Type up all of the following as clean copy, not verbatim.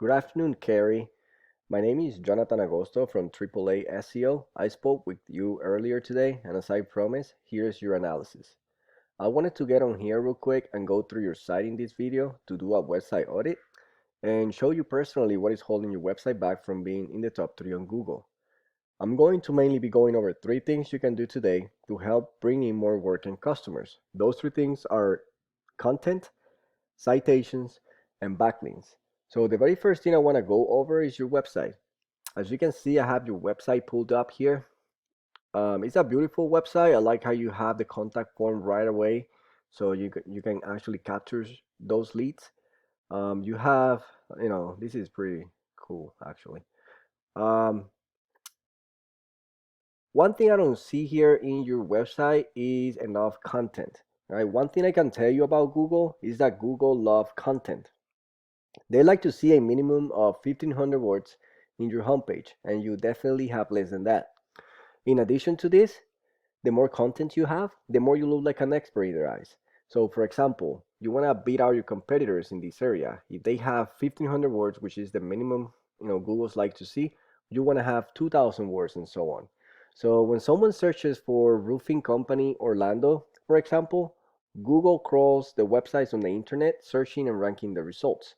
Good afternoon, Carrie. My name is Jonathan Agosto from Triple A SEO. I spoke with you earlier today, and as I promised, here's your analysis. I wanted to get on here real quick and go through your site in this video to do a website audit and show you personally what is holding your website back from being in the top 3 on Google. I'm going to mainly be going over 3 things you can do today to help bring in more work and customers. Those 3 things are content, citations, and backlinks. So the very first thing I want to go over is your website. As you can see, I have your website pulled up here. It's a beautiful website. I like how you have the contact form right away, so you can actually capture those leads. You have, this is pretty cool actually. Um, One thing I don't see here in your website is enough content. Right? One thing I can tell you about Google is that Google loves content. They like to see a minimum of 1,500 words in your homepage, and you definitely have less than that. In addition to this, the more content you have, the more you look like an expert in their eyes. So, for example, you want to beat out your competitors in this area. If they have 1,500 words, which is the minimum, Google's like to see, you want to have 2,000 words and so on. So, when someone searches for roofing company Orlando, for example, Google crawls the websites on the internet, searching and ranking the results.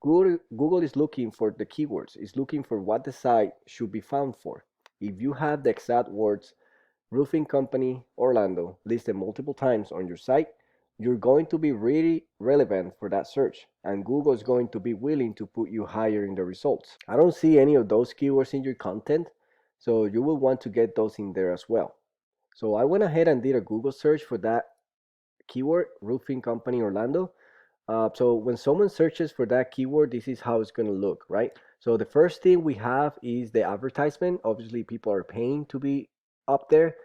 Google is looking for the keywords, is looking for what the site should be found for. If you have the exact words roofing company Orlando listed multiple times on your site, you're going to be really relevant for that search, and Google is going to be willing to put you higher in the results. I don't see any of those keywords in your content, so you will want to get those in there as well. So I went ahead and did a Google search for that keyword, roofing company Orlando. So when someone searches for that keyword, this is how it's going to look, right? So the first thing we have is the advertisement. Obviously, people are paying to be up there,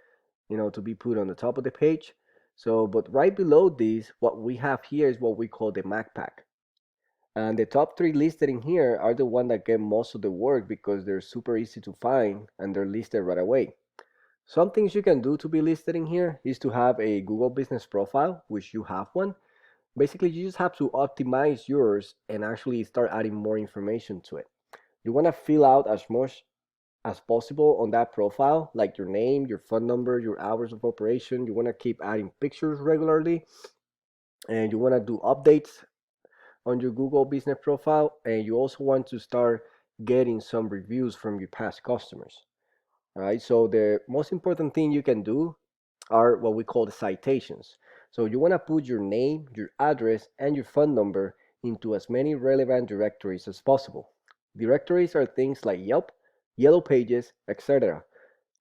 to be put on the top of the page. So, but right below this, what we have here is what we call the Mac pack. And the top 3 listed in here are the ones that get most of the work because they're super easy to find and they're listed right away. Some things you can do to be listed in here is to have a Google Business Profile, which you have one. Basically, you just have to optimize yours and actually start adding more information to it. You want to fill out as much as possible on that profile, like your name, your phone number, your hours of operation. You want to keep adding pictures regularly, and you want to do updates on your Google Business Profile, and you also want to start getting some reviews from your past customers. All right, so the most important thing you can do are what we call the citations. So you want to put your name, your address, and your phone number into as many relevant directories as possible. Directories are things like Yelp, Yellow Pages, etc.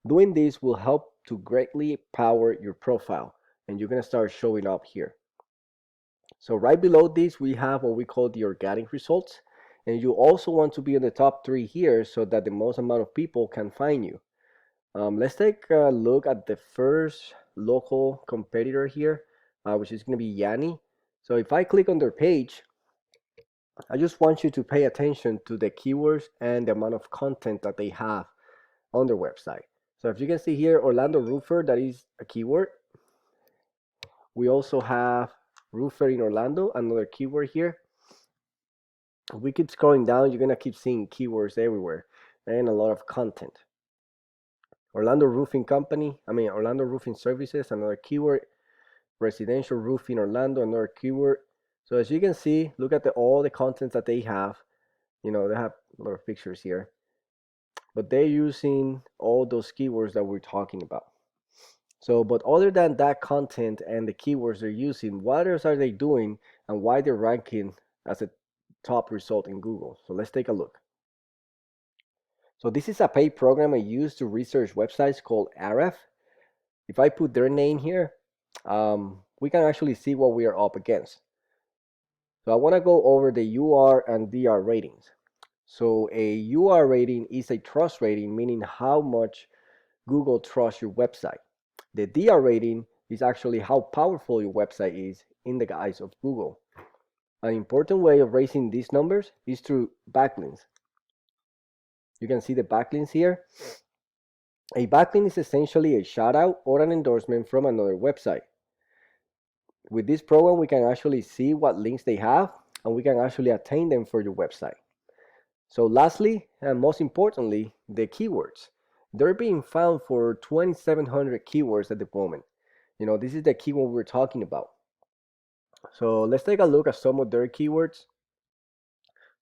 Doing this will help to greatly power your profile, and you're going to start showing up here. So right below this, we have what we call the organic results, and you also want to be in the top 3 here so that the most amount of people can find you. Let's take a look at the first local competitor here, which is going to be Janney. So if I click on their page, I just want you to pay attention to the keywords and the amount of content that they have on their website. So if you can see here, Orlando Roofer, that is a keyword. We also have Roofer in Orlando, another keyword here. If we keep scrolling down, you're going to keep seeing keywords everywhere and a lot of content. Orlando Roofing Orlando Roofing Services, another keyword. Residential roofing Orlando, another keyword. So as you can see, look at all the contents that they have. They have a lot of pictures here, but they're using all those keywords that we're talking about. So, but other than that content and the keywords they're using, what else are they doing and why they're ranking as a top result in Google? So let's take a look. So this is a paid program I use to research websites called Ahrefs. If I put their name here, we can actually see what we are up against. So I want to go over the UR and DR ratings. So a UR rating is a trust rating, meaning how much Google trusts your website. The DR rating is actually how powerful your website is in the eyes of Google. An important way of raising these numbers is through backlinks. You can see the backlinks here. A backlink is essentially a shout out or an endorsement from another website. With this program, we can actually see what links they have and we can actually attain them for your website. So lastly, and most importantly, the keywords. They're being found for 2,700 keywords at the moment. This is the keyword we're talking about. So let's take a look at some of their keywords.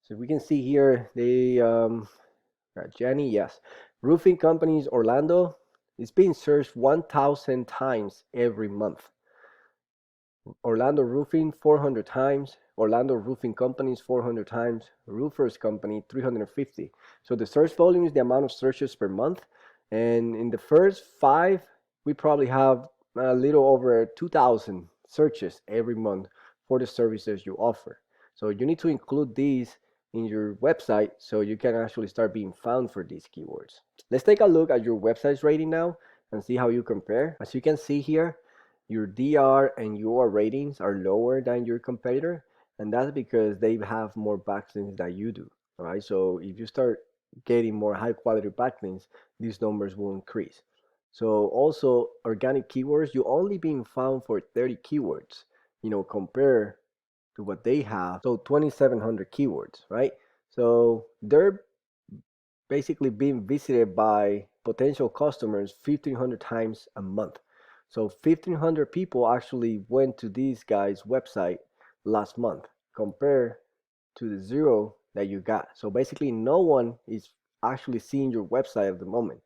So we can see here, they, Janney, yes. Roofing companies, Orlando, it's being searched 1,000 times every month. Orlando Roofing 400 times, Orlando Roofing Companies 400 times, Roofers Company 350. So the search volume is the amount of searches per month. And in the first 5, we probably have a little over 2,000 searches every month for the services you offer. So you need to include these in your website so you can actually start being found for these keywords. Let's take a look at your website's rating now and see how you compare. As you can see here, your DR and your ratings are lower than your competitor, and that's because they have more backlinks than you do. All right, so if you start getting more high quality backlinks, these numbers will increase. So also organic keywords, you only being found for 30 keywords, compare to what they have. So 2,700 keywords, right? So they're basically being visited by potential customers 1,500 times a month. So 1,500 people actually went to these guys' website last month compared to the 0 that you got. So basically no one is actually seeing your website at the moment.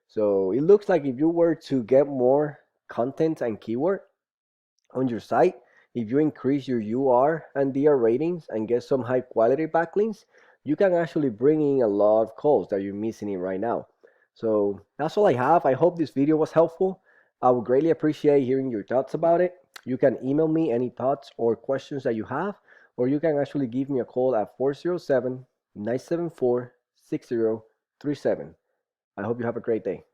So it looks like if you were to get more content and keyword on your site, if you increase your UR and DR ratings and get some high quality backlinks, you can actually bring in a lot of calls that you're missing in right now. So that's all I have. I hope this video was helpful. I would greatly appreciate hearing your thoughts about it. You can email me any thoughts or questions that you have, or you can actually give me a call at 407-974-6037. I hope you have a great day.